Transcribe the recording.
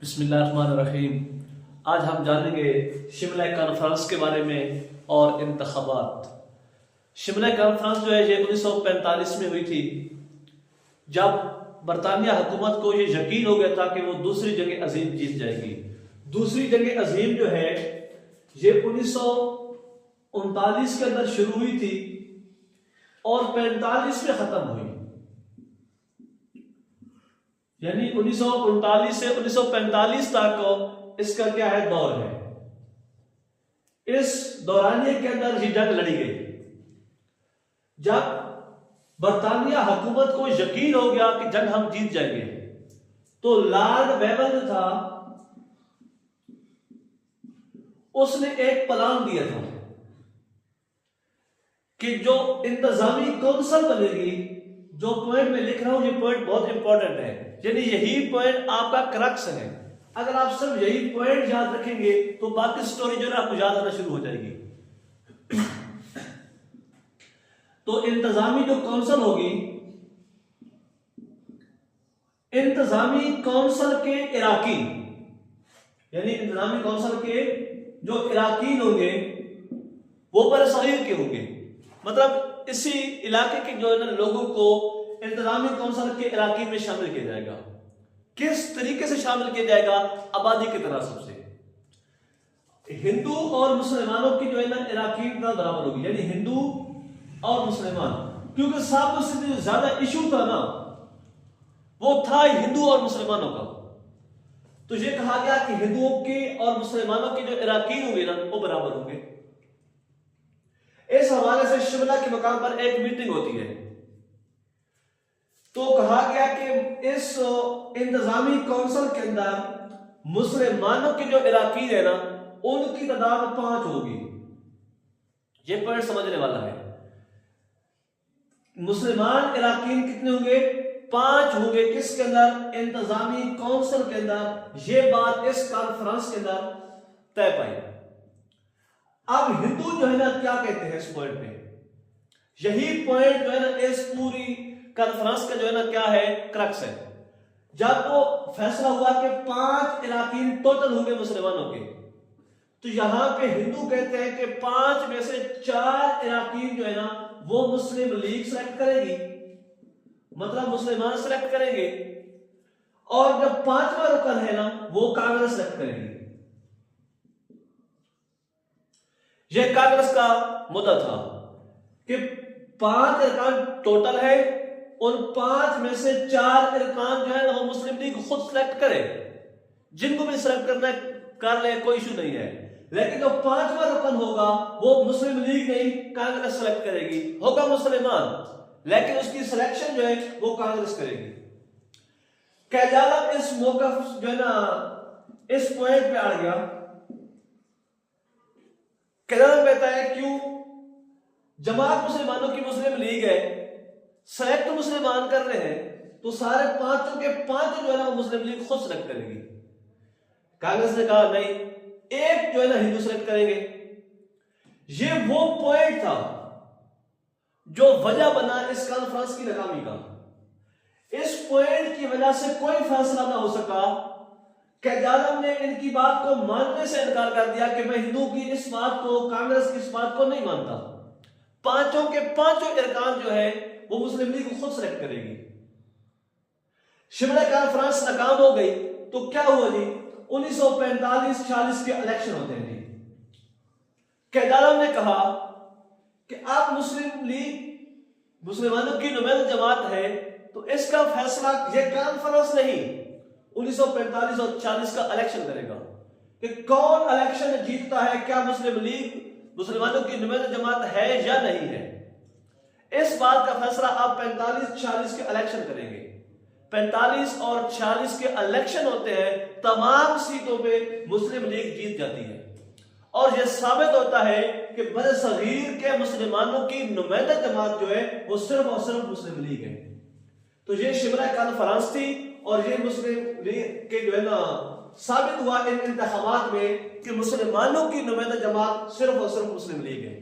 बिस्मिल्लाहिर्रहमानिर्रहीम। आज हम जानेंगे शिमला कॉन्फ्रेंस के बारे में और इंतखाबात। शिमला कॉन्फ्रेंस जो है ये 1945 में हुई थी, जब बरतानिया हुकूमत को ये यकीन हो गया था कि वो दूसरी जंग अजीम जीत जाएगी। दूसरी जंग अजीम जो है ये 1939 के अंदर शुरू हुई थी और 45 में खत्म हुई। यानी 1939 से 1945 तक इसका क्या है दौर है। इस दौरानिए के अंदर ये जंग लड़ी गई। जब बरतानिया हुकूमत को यकीन हो गया कि जंग हम जीत जाएंगे, तो लॉर्ड वेवन था, उसने एक प्लान दिया था कि जो इंतजामी काउंसिल बनेगी, जो पॉइंट में लिख रहा हूं ये पॉइंट बहुत इंपॉर्टेंट है, यानी यही पॉइंट आपका क्रक्स है। अगर आप सब यही पॉइंट याद रखेंगे तो बाकी स्टोरी जो है आपको याद आना शुरू हो जाएगी। तो इंतजामी जो काउंसिल होगी, इंतजामी काउंसिल के इराकीन, यानी इंतजामी काउंसिल के जो इराकीन होंगे वो बरसगीर के होंगे। मतलब इसी इलाके के जो है ना लोगों को इंतजामी काउंसिल के इलाके में शामिल किया जाएगा। किस तरीके से शामिल किया जाएगा? आबादी की तरह सबसे हिंदू और मुसलमानों की जो है ना इराकी बराबर होगी, यानी हिंदू और मुसलमान, क्योंकि साहब से ज्यादा इशू था ना वो था हिंदू और मुसलमानों का। तो ये कहा गया कि हिंदुओं के और मुसलमानों के जो इराकी होंगे ना वो बराबर होंगे। इस हवाले से शिमला के मकाम पर एक मीटिंग होती है, तो कहा गया कि इस इंतजामी काउंसिल के अंदर मुसलमानों के जो इराकी है ना उनकी तादाद 5 होगी। ये पॉइंट समझने वाला है। मुसलमान इराकीन कितने होंगे? 5 होंगे। किसके अंदर? इंतजामी काउंसिल के अंदर। ये बात इस कॉन्फ्रेंस के अंदर तय पाई। अब हिंदू जो है ना क्या कहते हैं इस पॉइंट पे? यही पॉइंट जो है ना इस पूरी कॉन्फ्रेंस का जो है ना क्या है क्रक्स है। जब वो फैसला हुआ कि 5 इलाकीन टोटल होंगे मुसलमानों के, तो यहां पे हिंदू कहते हैं कि 5 में से 4 इलाकीन जो है ना वो मुस्लिम लीग सेलेक्ट करेगी, मतलब मुसलमान सेलेक्ट करेंगे, और जब 5वां रुकन है ना वो कांग्रेस सेलेक्ट करेगी। यह कांग्रेस का मुद्दा था कि 5 इरकान टोटल है, उन 5 में से 4 इरकान जो है ना वो मुस्लिम लीग खुद सेलेक्ट करे। जिनको भी सेलेक्ट करना कर ले, कोई इशू नहीं है। लेकिन जो 5वां रुकन होगा वो मुस्लिम लीग नहीं कांग्रेस सेलेक्ट करेगी, होगा मुसलमान, लेकिन उसकी सिलेक्शन जो है वो कांग्रेस करेगी। कैजालम इस मौकफ जो है ना इस पॉइंट पे आ गया। कैजालम कहता है क्यों? जमात मुसलमानों की मुस्लिम लीग है, सेलेक्ट मुसलमान कर रहे हैं, तो सारे 5 के 5 जो है ना वो मुस्लिम लीग खुद सेलेक्ट करेगी। कांग्रेस ने कहा नहीं, एक जो है ना हिंदू सेलेक्ट करेंगे। ये वो पॉइंट था जो वजह बना इस कॉन्फ्रेंस की नाकामी का। इस पॉइंट की वजह से कोई फैसला ना हो सका। कैजालम ने इनकी बात को मानने से इनकार कर दिया कि मैं हिंदू की इस बात को, कांग्रेस की इस बात को नहीं मानता। 5 के 5 इरकान जो है वो मुस्लिम लीग खुद सेलेक्ट करेगी। शिमला कॉन्फ्रेंस नाकाम हो गई, तो क्या हुआ जी? 1945-46 के इलेक्शन होते हैं जी। कैजालम ने कहा कि आप मुस्लिम लीग मुसलमानों की नुमाइंदा जमात है, तो इसका फैसला ये कॉन्फ्रेंस नहीं 1945 और 40 का इलेक्शन करेगा कि कौन इलेक्शन जीतता है, क्या मुस्लिम लीग मुसलमानों की नुमाइंदा जमात है या नहीं है। इस बात का फैसला आप 45-46 के इलेक्शन करेंगे। 45 और 46 के इलेक्शन होते हैं, तमाम सीटों पे मुस्लिम लीग जीत जाती है, और यह साबित होता है कि बरसगीर के मुसलमानों की नुमाइंदा जमात जो है वो सिर्फ और सिर्फ मुस्लिम लीग है। तो ये शिमला कॉन्फ्रेंस थी, और ये मुस्लिम लीग के जो है ना साबित हुआ इन इंतखाबात में कि मुसलमानों की नुमाइंदा जमात सिर्फ और सिर्फ मुस्लिम लीग है।